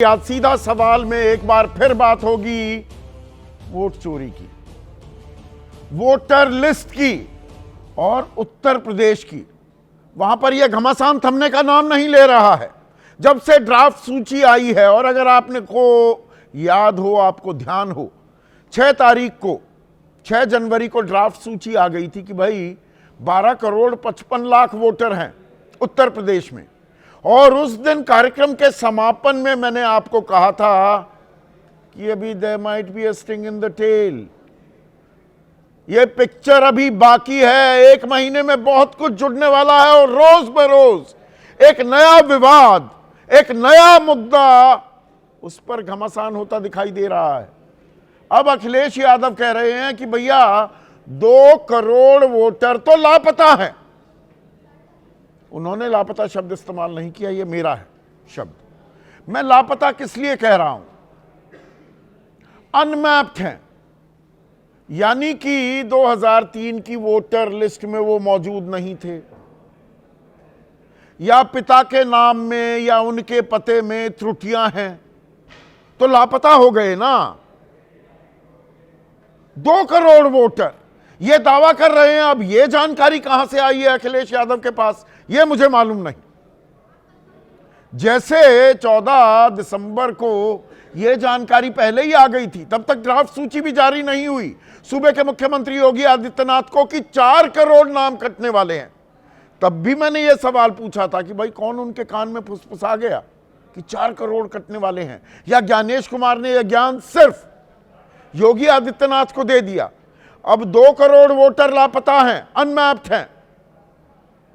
आज सीधा सवाल में एक बार फिर बात होगी वोट चोरी की, वोटर लिस्ट की और उत्तर प्रदेश की। वहां पर यह घमासान थमने का नाम नहीं ले रहा है। जब से ड्राफ्ट सूची आई है, और अगर आपने को याद हो, आपको ध्यान हो, 6 जनवरी को ड्राफ्ट सूची आ गई थी कि भाई 12 करोड़ 55 लाख वोटर हैं उत्तर प्रदेश में। और उस दिन कार्यक्रम के समापन में मैंने आपको कहा था कि अभी there might be a sting in the tail, ये पिक्चर अभी बाकी है, 1 महीने में बहुत कुछ जुड़ने वाला है और रोज बरोज एक नया विवाद, एक नया मुद्दा उस पर घमासान होता दिखाई दे रहा है। अब अखिलेश यादव कह रहे हैं कि भैया 2 करोड़ वोटर तो लापता है। उन्होंने लापता शब्द इस्तेमाल नहीं किया, ये मेरा है शब्द। मैं लापता किस लिए कह रहा हूं? अनमैप्ड हैं, यानी कि 2003 की वोटर लिस्ट में वो मौजूद नहीं थे, या पिता के नाम में या उनके पते में त्रुटियां हैं, तो लापता हो गए ना। 2 करोड़ वोटर ये दावा कर रहे हैं। अब ये जानकारी कहां से आई है अखिलेश यादव के पास, ये मुझे मालूम नहीं। जैसे 14 दिसंबर को यह जानकारी पहले ही आ गई थी, तब तक ड्राफ्ट सूची भी जारी नहीं हुई सूबे के मुख्यमंत्री योगी आदित्यनाथ को कि 4 करोड़ नाम कटने वाले हैं। तब भी मैंने यह सवाल पूछा था कि भाई कौन उनके कान में फुसफुसा गया कि 4 करोड़ कटने वाले हैं, या ज्ञानेश कुमार ने यह ज्ञान सिर्फ योगी आदित्यनाथ को दे दिया। अब 2 करोड़ वोटर लापता हैं, अनमैप्ड हैं।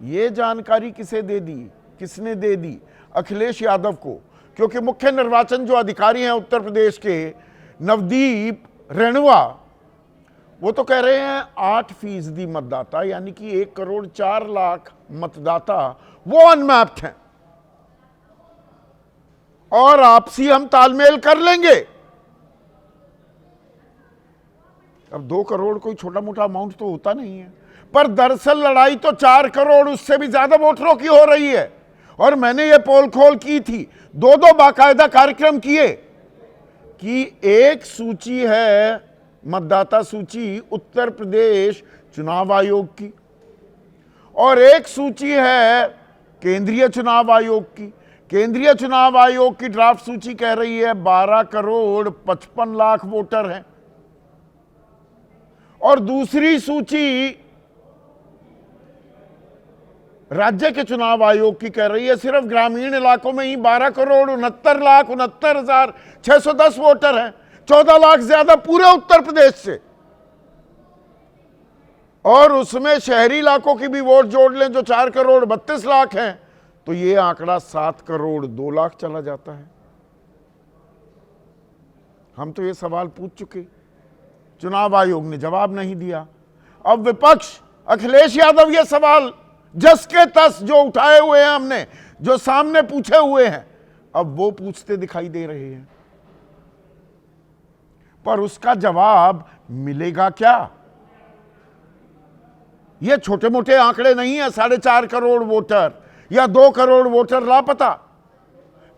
यह जानकारी किसे दे दी, किसने दे दी? अखिलेश यादव को, क्योंकि मुख्य निर्वाचन जो अधिकारी हैं उत्तर प्रदेश के, नवदीप रेणुआ, वो तो कह रहे हैं 8% मतदाता, यानी कि 1 करोड़ 4 लाख मतदाता वो अनमैप्ड हैं, और आपसी हम तालमेल कर लेंगे। अब 2 करोड़ कोई छोटा मोटा अमाउंट तो होता नहीं है, पर दरअसल लड़ाई तो 4 करोड़ उससे भी ज्यादा वोटरों की हो रही है। और मैंने ये पोल खोल की थी, 2 बाकायदा कार्यक्रम किए कि एक सूची है मतदाता सूची उत्तर प्रदेश चुनाव आयोग की, और एक सूची है केंद्रीय चुनाव आयोग की। केंद्रीय चुनाव आयोग की ड्राफ्ट सूची कह रही है 12 करोड़ 55 लाख वोटर हैं, और दूसरी सूची राज्य के चुनाव आयोग की कह रही है सिर्फ ग्रामीण इलाकों में ही 12 करोड़ 69,69,610 वोटर हैं, 14 लाख ज्यादा पूरे उत्तर प्रदेश से। और उसमें शहरी इलाकों की भी वोट जोड़ लें जो 4 करोड़ 32 लाख हैं, तो ये आंकड़ा 7 करोड़ 2 लाख चला जाता है। हम तो ये सवाल पूछ चुके, चुनाव आयोग ने जवाब नहीं दिया। अब विपक्ष, अखिलेश यादव ये सवाल जस के तस जो उठाए हुए हैं हमने, जो सामने पूछे हुए हैं, अब वो पूछते दिखाई दे रहे हैं, पर उसका जवाब मिलेगा क्या? ये छोटे मोटे आंकड़े नहीं है, 4.5 करोड़ वोटर या 2 करोड़ वोटर लापता।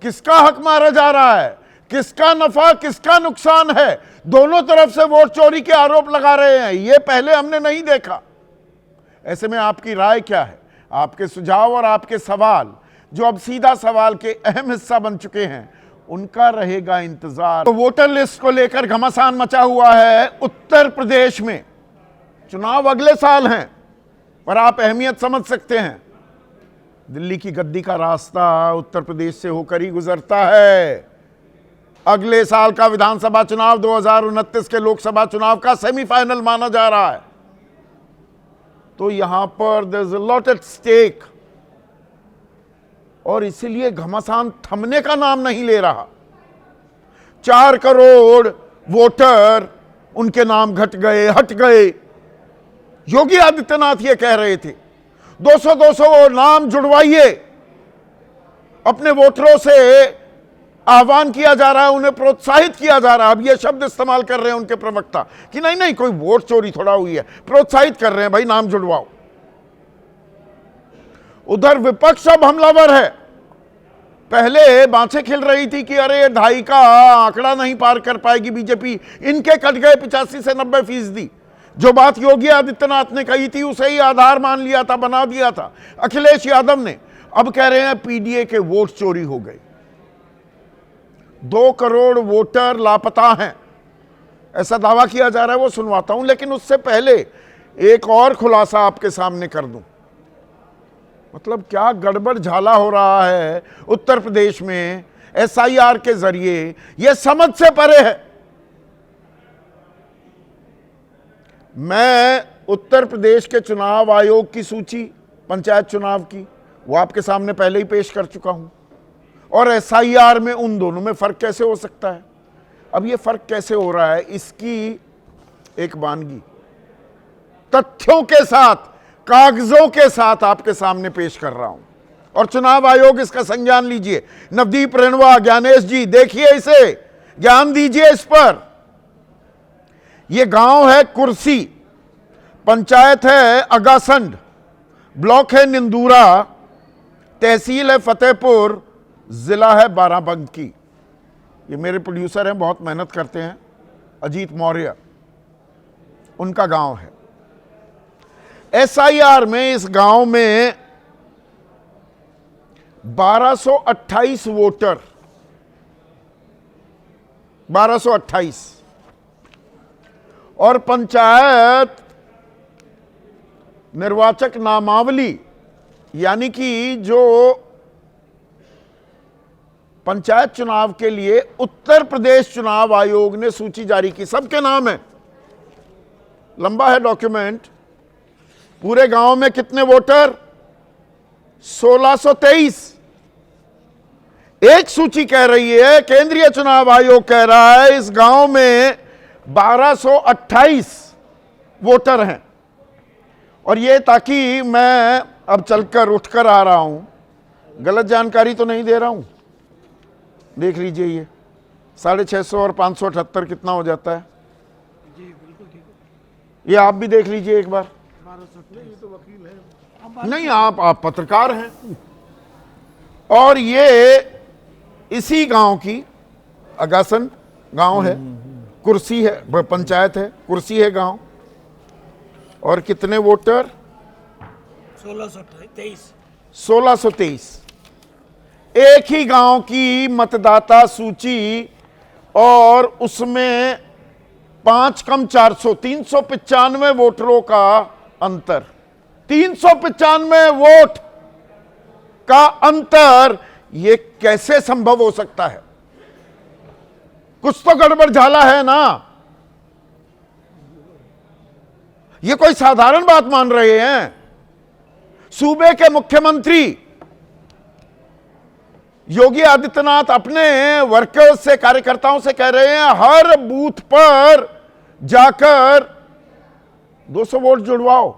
किसका हक मारा जा रहा है, किसका नफा किसका नुकसान है? दोनों तरफ से वोट चोरी के आरोप लगा रहे हैं, ये पहले हमने नहीं देखा। ऐसे में आपकी राय क्या है? आपके सुझाव और आपके सवाल, जो अब सीधा सवाल के अहम हिस्सा बन चुके हैं, उनका रहेगा इंतजार। तो वोटर लिस्ट को लेकर घमासान मचा हुआ है उत्तर प्रदेश में। चुनाव अगले साल हैं, पर आप अहमियत समझ सकते हैं। दिल्ली की गद्दी का रास्ता उत्तर प्रदेश से होकर ही गुजरता है। अगले साल का विधानसभा चुनाव 2029 के लोकसभा चुनाव का सेमीफाइनल माना जा रहा है। तो यहां पर there is a lot at stake, और इसीलिए घमासान थमने का नाम नहीं ले रहा। 4 करोड़ वोटर उनके नाम घट गए, हट गए। योगी आदित्यनाथ ये कह रहे थे 200-200 नाम जुड़वाइए, अपने वोटरों से आह्वान किया जा रहा है, उन्हें प्रोत्साहित किया जा रहा है। अब ये शब्द इस्तेमाल कर रहे हैं उनके प्रवक्ता कि नहीं नहीं कोई वोट चोरी थोड़ा हुई है, प्रोत्साहित कर रहे हैं भाई नाम जुड़वाओ। उधर विपक्ष अब हमलावर है। पहले बातें खिल रही थी कि अरे 2.5 का आंकड़ा नहीं पार कर पाएगी बीजेपी, इनके कट गए 85 से 90%। जो बात योगी आदित्यनाथ ने कही थी उसे ही आधार मान लिया था, बना दिया था अखिलेश यादव ने। अब कह रहे हैं पीडीए के वोट चोरी हो गए, 2 करोड़ वोटर लापता हैं, ऐसा दावा किया जा रहा है। वो सुनवाता हूं, लेकिन उससे पहले एक और खुलासा आपके सामने कर दूं। मतलब क्या गड़बड़ झाला हो रहा है उत्तर प्रदेश में एसआईआर के जरिए, यह समझ से परे है। मैं उत्तर प्रदेश के चुनाव आयोग की सूची पंचायत चुनाव की वो आपके सामने पहले ही पेश कर चुका हूं, और एसआईआर में उन दोनों में फर्क कैसे हो सकता है। अब ये फर्क कैसे हो रहा है, इसकी एक वानगी तथ्यों के साथ, कागजों के साथ आपके सामने पेश कर रहा हूं, और चुनाव आयोग इसका संज्ञान लीजिए। नवदीप रेणवा, ज्ञानेश जी, देखिए इसे, ज्ञान दीजिए इस पर। यह गांव है कुर्सी, पंचायत है अगासंड, ब्लॉक है निंदूरा, तहसील है फतेहपुर, जिला है बाराबंकी। ये मेरे प्रोड्यूसर हैं, बहुत मेहनत करते हैं, अजीत मौर्य, उनका गांव है। एसआईआर में इस गांव में 1228 वोटर, 1228, और पंचायत निर्वाचक नामावली, यानी कि जो पंचायत चुनाव के लिए उत्तर प्रदेश चुनाव आयोग ने सूची जारी की, सबके नाम है, लंबा है डॉक्यूमेंट। पूरे गांव में कितने वोटर? 1623। एक सूची कह रही है, केंद्रीय चुनाव आयोग कह रहा है इस गांव में 1228 वोटर हैं। और ये, ताकि मैं अब चलकर उठकर आ रहा हूं, गलत जानकारी तो नहीं दे रहा हूं, देख लीजिए ये 650 और 578 कितना हो जाता है, ये आप भी देख लीजिए एक बार। नहीं, आप पत्रकार हैं। और ये इसी गांव की अगासन गांव है, कुर्सी है, पंचायत है, कुर्सी है गांव। और कितने वोटर? 1623। एक ही गांव की मतदाता सूची, और उसमें 5 कम 400, 395 वोटरों का अंतर, 395 वोट का अंतर। यह कैसे संभव हो सकता है? कुछ तो गड़बड़ झाला है ना। यह कोई साधारण बात मान रहे हैं? सूबे के मुख्यमंत्री योगी आदित्यनाथ अपने वर्कर्स से, कार्यकर्ताओं से कह रहे हैं हर बूथ पर जाकर 200 वोट जुड़वाओ।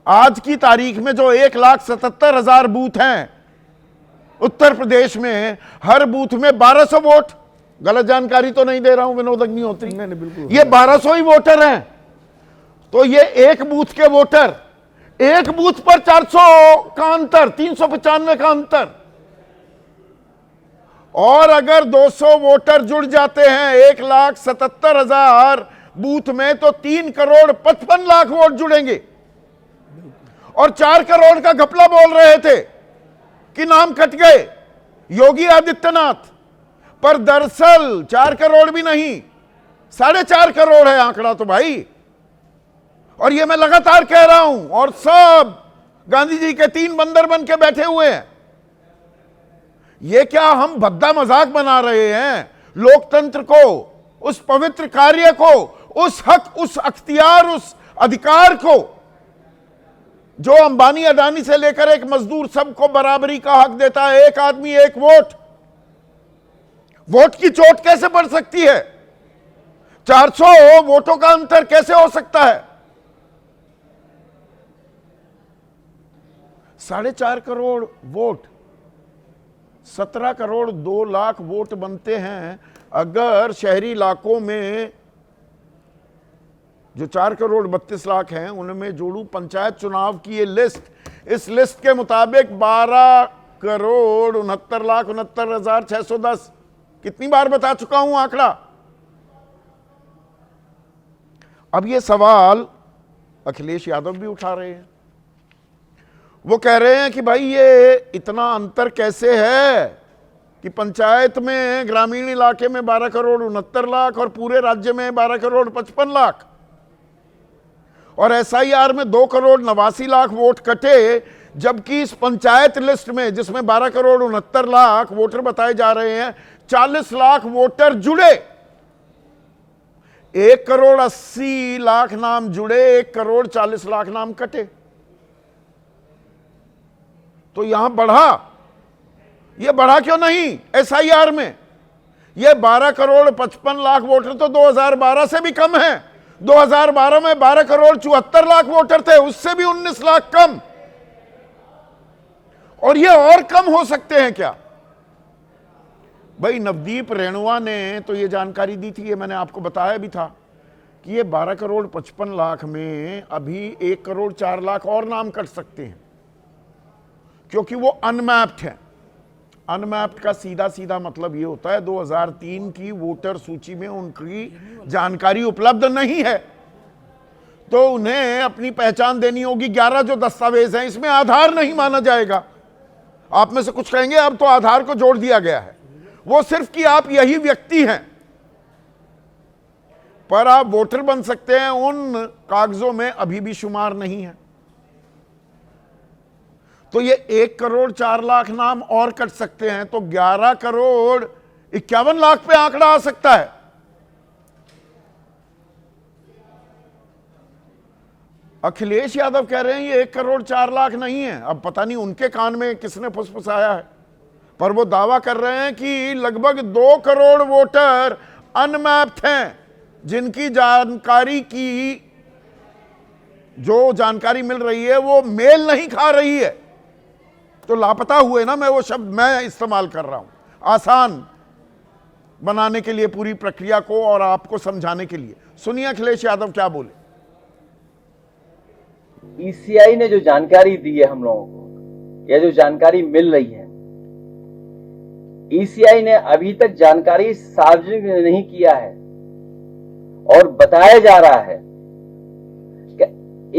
आज की तारीख में जो 1,77,000 बूथ हैं उत्तर प्रदेश में, हर बूथ में 1200 वोट। गलत जानकारी तो नहीं दे रहा हूं विनोद अग्निहोत्री? नहीं, बिल्कुल, ये 1200 ही वोटर हैं। तो ये एक बूथ के वोटर, एक बूथ पर 400 का अंतर, 395 का अंतर। और अगर 200 वोटर जुड़ जाते हैं 1,77,000 बूथ में, तो 3,55,00,000 वोट जुड़ेंगे। और 4 करोड़ का घपला बोल रहे थे कि नाम कट गए योगी आदित्यनाथ, पर दरअसल 4 करोड़ भी नहीं, 4.5 करोड़ है आंकड़ा तो भाई। और ये मैं लगातार कह रहा हूं, और सब गांधी जी के 3 बंदर बन के बैठे हुए हैं। ये क्या हम भद्दा मजाक बना रहे हैं? लोकतंत्र को, उस पवित्र कार्य को, उस हक, उस अख्तियार, उस अधिकार को जो अंबानी अडानी से लेकर एक मजदूर सबको बराबरी का हक देता है, एक आदमी एक वोट। वोट की चोट कैसे पड़ सकती है? 400 वोटों का अंतर कैसे हो सकता है? 4.5 करोड़ वोट, 17 करोड़ 2 लाख वोट बनते हैं। अगर शहरी इलाकों में जो 4 करोड़ 32 लाख हैं, उनमें जोड़ू पंचायत चुनाव की ये लिस्ट, इस लिस्ट के मुताबिक 12 1,69,69,610। कितनी बार बता चुका हूं आंकड़ा। अब ये सवाल अखिलेश यादव भी उठा रहे हैं। वो कह रहे हैं कि भाई ये इतना अंतर कैसे है कि पंचायत में, ग्रामीण इलाके में 12,69,00,000 और पूरे राज्य में 12,55,00,000 और SIR में 2,89,00,000 वोट कटे, जबकि इस पंचायत लिस्ट में जिसमें 12,69,00,000 वोटर बताए जा रहे हैं, 40 लाख वोटर जुड़े। 1,80,00,000 नाम जुड़े, 1,40,00,000 नाम कटे। तो यहां बढ़ा, ये बढ़ा क्यों नहीं SIR में? ये 12,55,00,000 वोटर तो 2012 से भी कम है। 2012 में 12,74,00,000 वोटर थे, उससे भी 19 लाख कम। और ये और कम हो सकते हैं क्या? भाई नवदीप रेणुआ ने तो ये जानकारी दी थी, ये मैंने आपको बताया भी था कि ये 12,55,00,000 में अभी 1,04,00,000 और नाम कट सकते हैं, क्योंकि वो अनमैप्ड है। अनमैप्ड का सीधा सीधा मतलब ये होता है 2003 की वोटर सूची में उनकी जानकारी उपलब्ध नहीं है, तो उन्हें अपनी पहचान देनी होगी। 11 जो दस्तावेज हैं इसमें आधार नहीं माना जाएगा। आप में से कुछ कहेंगे अब तो आधार को जोड़ दिया गया है, वो सिर्फ कि आप यही व्यक्ति हैं, पर आप वोटर बन सकते हैं उन कागजों में अभी भी शुमार नहीं है। तो ये 1,04,00,000 नाम और कट सकते हैं, तो 11,51,00,000 पे आंकड़ा आ सकता है। अखिलेश यादव कह रहे हैं ये 1,04,00,000 नहीं है। अब पता नहीं उनके कान में किसने फुसफुसाया है, पर वो दावा कर रहे हैं कि लगभग 2 करोड़ वोटर अनमैप्ड हैं, जिनकी जानकारी की जो जानकारी मिल रही है वो मेल नहीं खा रही है। तो लापता हुए ना, मैं वो शब्द मैं इस्तेमाल कर रहा हूं आसान बनाने के लिए पूरी प्रक्रिया को और आपको समझाने के लिए। सुनिए अखिलेश यादव क्या बोले। ECI ने जो जानकारी दी है हम लोगों को, या जो जानकारी मिल रही है, ECI ने अभी तक जानकारी सार्वजनिक नहीं किया है और बताया जा रहा है कि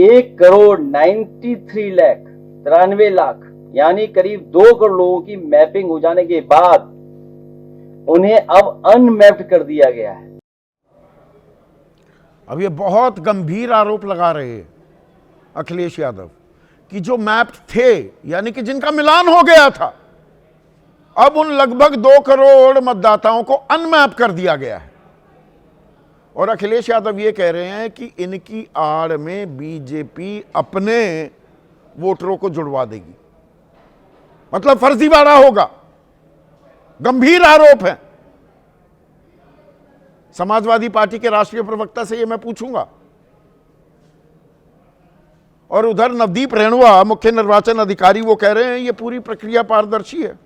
1,93,93,00,000 यानी करीब 2 करोड़ लोगों की मैपिंग हो जाने के बाद उन्हें अब अनमैप्ड कर दिया गया है। अब ये बहुत गंभीर आरोप लगा रहे हैं अखिलेश यादव कि जो मैप्ड थे, यानी कि जिनका मिलान हो गया था, अब उन लगभग 2 करोड़ मतदाताओं को अनमैप कर दिया गया है। और अखिलेश यादव ये कह रहे हैं कि इनकी आड़ में बीजेपी अपने वोटरों को जुड़वा देगी, मतलब फर्जीवाड़ा होगा। गंभीर आरोप है। समाजवादी पार्टी के राष्ट्रीय प्रवक्ता से ये मैं पूछूंगा। और उधर नवदीप रेणुआ मुख्य निर्वाचन अधिकारी वो कह रहे हैं ये पूरी प्रक्रिया पारदर्शी है।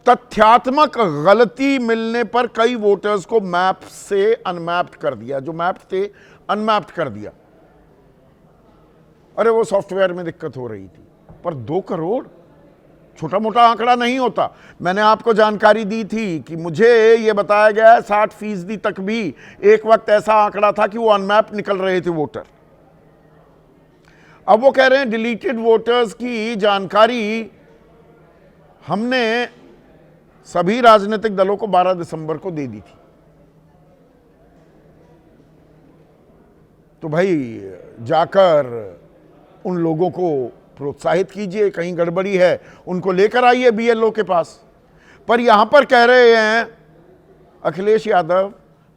तथ्यात्मक गलती मिलने पर कई वोटर्स को मैप से अनमैप्ड कर दिया, जो मैप्ड थे अनमैप्ड कर दिया। अरे वो सॉफ्टवेयर में दिक्कत हो रही थी, पर 2 करोड़ छोटा मोटा आंकड़ा नहीं होता। मैंने आपको जानकारी दी थी कि मुझे यह बताया गया है 60% तक भी एक वक्त ऐसा आंकड़ा था कि वो अनमैप्ड निकल रहे थे वोटर। अब वो कह रहे हैं डिलीटेड वोटर्स की जानकारी हमने सभी राजनीतिक दलों को 12 दिसंबर को दे दी थी। तो भाई जाकर उन लोगों को प्रोत्साहित कीजिए, कहीं गड़बड़ी है उनको लेकर आइए BLO के पास। पर यहां पर कह रहे हैं अखिलेश यादव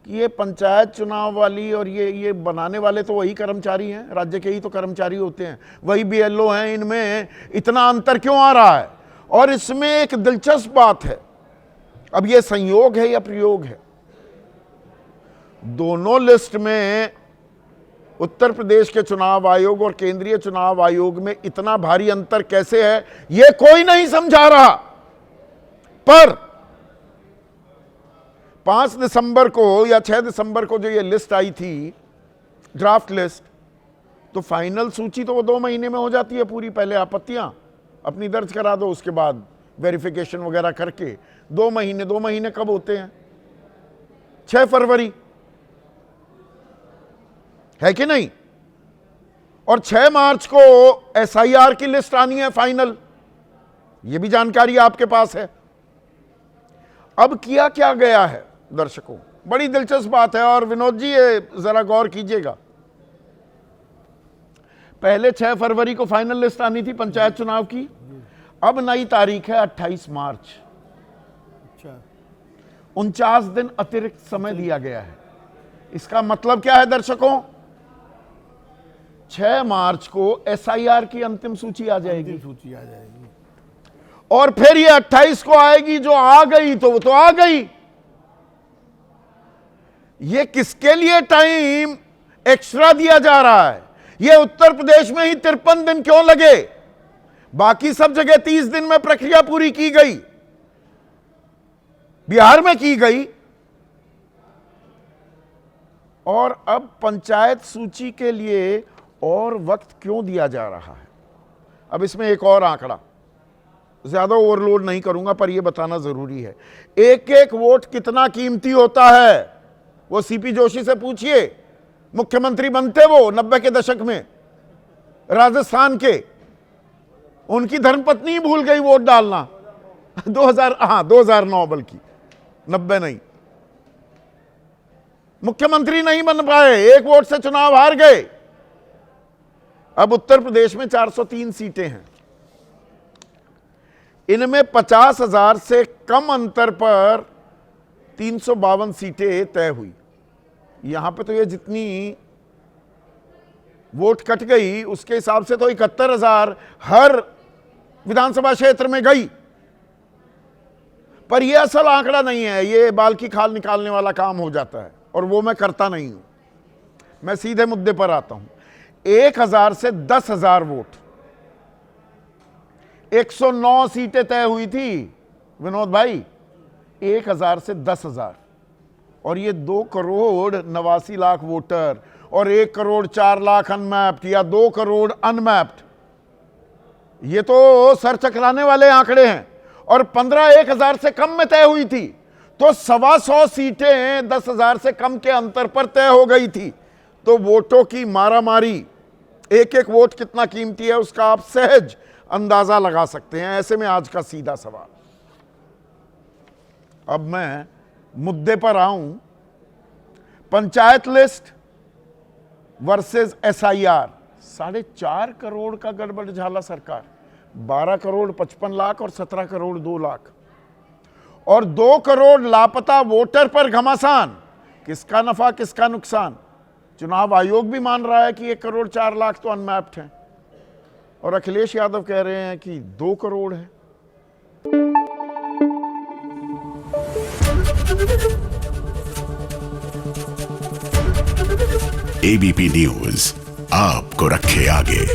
कि ये पंचायत चुनाव वाली और ये बनाने वाले तो वही कर्मचारी हैं, राज्य के ही तो कर्मचारी होते हैं, वही BLO हैं, इनमें इतना अंतर क्यों आ रहा है? और इसमें एक दिलचस्प बात है, अब ये संयोग है या प्रयोग है, दोनों लिस्ट में उत्तर प्रदेश के चुनाव आयोग और केंद्रीय चुनाव आयोग में इतना भारी अंतर कैसे है यह कोई नहीं समझा रहा। पर 5 दिसंबर को या 6 दिसंबर को जो ये लिस्ट आई थी, ड्राफ्ट लिस्ट, तो फाइनल सूची तो वो 2 महीने में हो जाती है पूरी। पहले आपत्तियां, अपनी दर्ज करा दो, उसके बाद वेरिफिकेशन वगैरह करके 2 महीने कब होते हैं? 6 फरवरी, है कि नहीं? और 6 मार्च को एसआईआर की लिस्ट आनी है फाइनल, यह भी जानकारी आपके पास है। अब किया क्या गया है दर्शकों, बड़ी दिलचस्प बात है, और विनोद जी ये जरा गौर कीजिएगा। पहले 6 फरवरी को फाइनल लिस्ट आनी थी पंचायत चुनाव की, अब नई तारीख है 28 मार्च। 49 दिन अतिरिक्त समय दिया गया है। इसका मतलब क्या है दर्शकों? 6 मार्च को एसआईआर की अंतिम सूची आ जाएगी, और फिर ये 28 को आएगी। जो आ गई तो वो तो आ गई। ये किसके लिए टाइम एक्स्ट्रा दिया जा रहा है? ये उत्तर प्रदेश में ही 53 दिन क्यों लगे? बाकी सब जगह 30 दिन में प्रक्रिया पूरी की गई, बिहार में की गई, और अब पंचायत सूची के लिए और वक्त क्यों दिया जा रहा है? अब इसमें एक और आंकड़ा, ज्यादा ओवरलोड नहीं करूंगा पर यह बताना जरूरी है। एक एक वोट कितना कीमती होता है, वो सीपी जोशी से पूछिए। मुख्यमंत्री बनते वो 90 के दशक में राजस्थान के, उनकी धर्मपत्नी भूल गई वोट डालना। 2009 बल्कि 90 नहीं, मुख्यमंत्री नहीं बन पाए, एक वोट से चुनाव हार गए। अब उत्तर प्रदेश में 403 सीटें हैं, इनमें 50,000 से कम अंतर पर 352 सीटें तय हुई। यहां पे तो ये जितनी वोट कट गई उसके हिसाब से तो 71,000 हर विधानसभा क्षेत्र में गई। पर यह असल आंकड़ा नहीं है, ये बाल की खाल निकालने वाला काम हो जाता है, और वो मैं करता नहीं हूं। मैं सीधे मुद्दे पर आता हूं। 1,000 से 10,000 वोट, 109 सीटें तय हुई थी विनोद भाई, 1,000 से 10,000, और ये 2 करोड़ 89 लाख वोटर और 1 करोड़ 4 लाख अनमैप्ड या 2 करोड़ अनमैप्ड, ये तो सर चकराने वाले आंकड़े हैं। और 15 1,000 से कम में तय हुई थी, तो 125 सीटें 10,000 से कम के अंतर पर तय हो गई थी। तो वोटों की मारामारी, एक एक वोट कितना कीमती है उसका आप सहज अंदाजा लगा सकते हैं। ऐसे में आज का सीधा सवाल, अब मैं मुद्दे पर आऊं। Panchayat list versus SIR, 4.5 crore का गड़बड़ झाला सरकार, 12 करोड़ 55 लाख और 17 करोड़ 2 लाख, और 2 करोड़ लापता वोटर पर घमासान। किसका नफा किसका नुकसान? चुनाव आयोग भी मान रहा है कि 1 करोड़ 4 लाख तो अनमैप्ड हैं, और अखिलेश यादव कह रहे हैं कि 2 करोड़ है। एबीपी न्यूज आपको रखे आगे।